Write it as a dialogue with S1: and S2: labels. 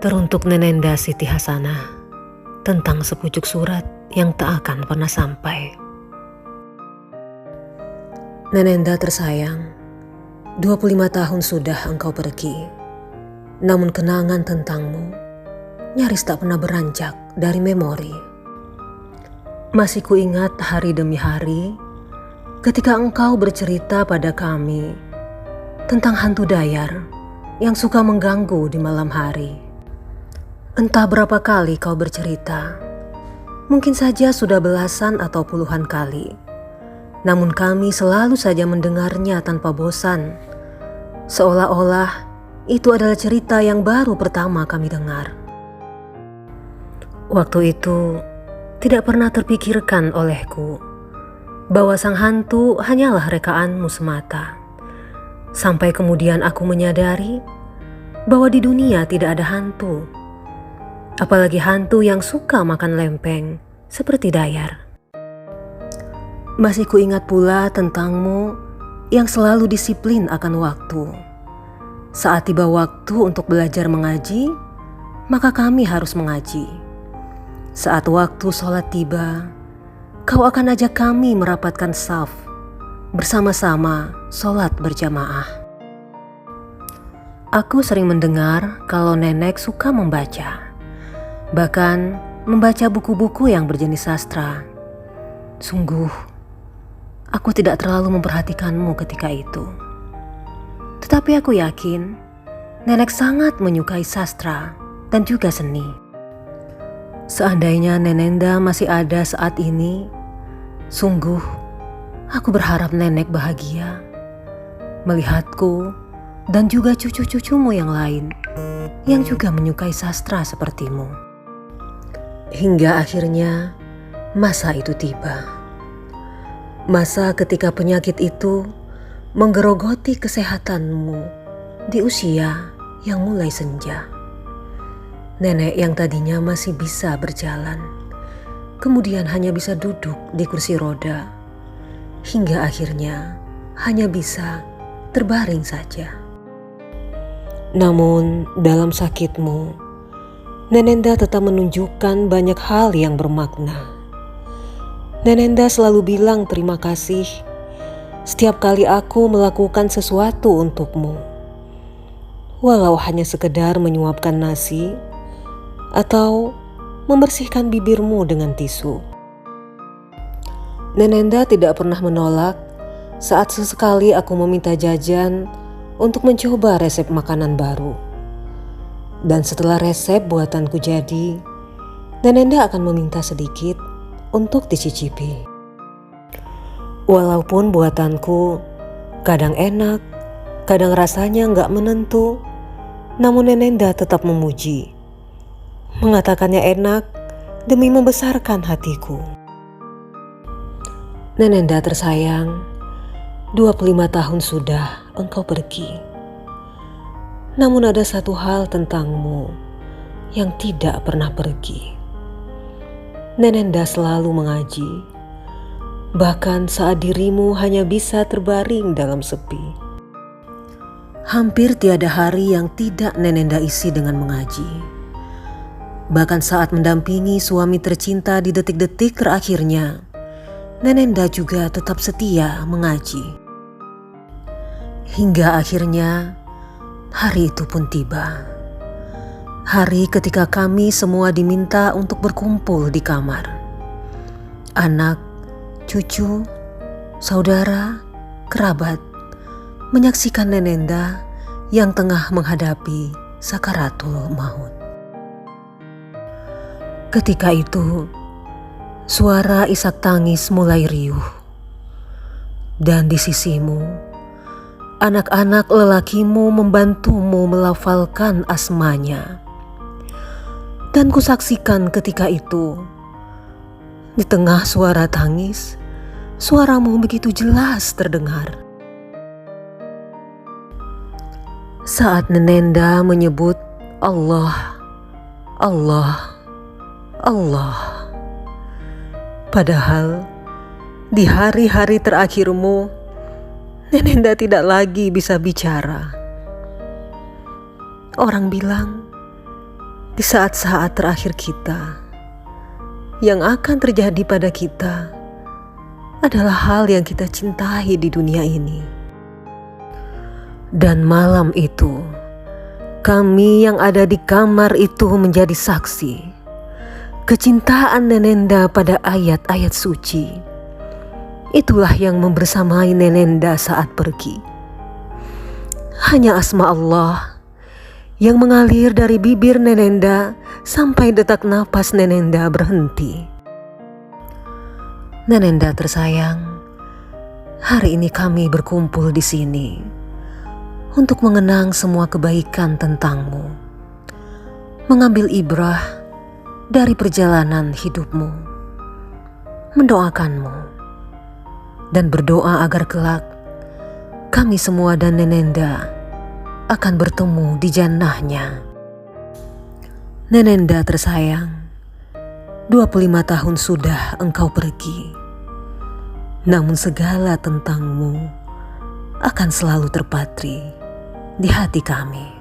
S1: Teruntuk Nenenda Siti Hasanah, tentang sepucuk surat yang tak akan pernah sampai. Nenenda tersayang, 25 tahun sudah engkau pergi, namun kenangan tentangmu nyaris tak pernah beranjak dari memori. Masih kuingat hari demi hari ketika engkau bercerita pada kami tentang hantu dayar yang suka mengganggu di malam hari. Entah berapa kali kau bercerita, mungkin saja sudah belasan atau puluhan kali. Namun kami selalu saja mendengarnya tanpa bosan, seolah-olah itu adalah cerita yang baru pertama kami dengar. Waktu itu tidak pernah terpikirkan olehku bahwa sang hantu hanyalah rekaanmu semata. Sampai kemudian aku menyadari bahwa di dunia tidak ada hantu, apalagi hantu yang suka makan lempeng seperti dayar. Masih kuingat pula tentangmu yang selalu disiplin akan waktu. Saat tiba waktu untuk belajar mengaji, maka kami harus mengaji. Saat waktu sholat tiba, kau akan ajak kami merapatkan shaf, bersama-sama sholat berjamaah. Aku sering mendengar kalau nenek suka membaca, bahkan membaca buku-buku yang berjenis sastra. Sungguh, aku tidak terlalu memperhatikanmu ketika itu. Tetapi aku yakin nenek sangat menyukai sastra dan juga seni. Seandainya Nenenda masih ada saat ini, sungguh aku berharap nenek bahagia melihatku dan juga cucu-cucumu yang lain yang juga menyukai sastra sepertimu. Hingga akhirnya masa itu tiba. Masa ketika penyakit itu menggerogoti kesehatanmu di usia yang mulai senja. Nenek yang tadinya masih bisa berjalan, kemudian hanya bisa duduk di kursi roda, hingga akhirnya hanya bisa terbaring saja. Namun dalam sakitmu, Nenenda tetap menunjukkan banyak hal yang bermakna. Nenenda selalu bilang terima kasih setiap kali aku melakukan sesuatu untukmu. Walau hanya sekedar menyuapkan nasi atau membersihkan bibirmu dengan tisu. Nenenda tidak pernah menolak saat sesekali aku meminta jajan untuk mencoba resep makanan baru. Dan setelah resep buatanku jadi, Nenenda akan meminta sedikit untuk dicicipi. Walaupun buatanku kadang enak, kadang rasanya nggak menentu, namun Nenenda tetap memuji, mengatakannya enak demi membesarkan hatiku. Nenenda tersayang, 25 tahun sudah engkau pergi. Namun ada satu hal tentangmu yang tidak pernah pergi. Nenenda selalu mengaji, bahkan saat dirimu hanya bisa terbaring dalam sepi. Hampir tiada hari yang tidak Nenenda isi dengan mengaji. Bahkan saat mendampingi suami tercinta di detik-detik terakhirnya, Nenenda juga tetap setia mengaji. Hingga akhirnya hari itu pun tiba. Hari ketika kami semua diminta untuk berkumpul di kamar. Anak, cucu, saudara, kerabat menyaksikan Nenenda yang tengah menghadapi sakaratul maut. Ketika itu, suara isak tangis mulai riuh. Dan di sisimu, anak-anak lelakimu membantumu melafalkan asmanya. Dan kusaksikan ketika itu, di tengah suara tangis, suaramu begitu jelas terdengar. Saat Nenenda menyebut Allah, Allah, Allah. Padahal di hari-hari terakhirmu, Nenenda tidak lagi bisa bicara. Orang bilang di saat-saat terakhir kita, yang akan terjadi pada kita adalah hal yang kita cintai di dunia ini. Dan malam itu, kami yang ada di kamar itu menjadi saksi kecintaan Nenenda pada ayat-ayat suci. Itulah yang membersamai Nenenda saat pergi. Hanya asma Allah yang mengalir dari bibir Nenenda sampai detak napas Nenenda berhenti. Nenenda tersayang, hari ini kami berkumpul di sini untuk mengenang semua kebaikan tentangmu, mengambil ibrah dari perjalanan hidupmu, mendoakanmu, dan berdoa agar kelak kami semua dan Nenenda akan bertemu di jannahnya. Nenenda tersayang, 25 tahun sudah engkau pergi, namun segala tentangmu akan selalu terpatri di hati kami.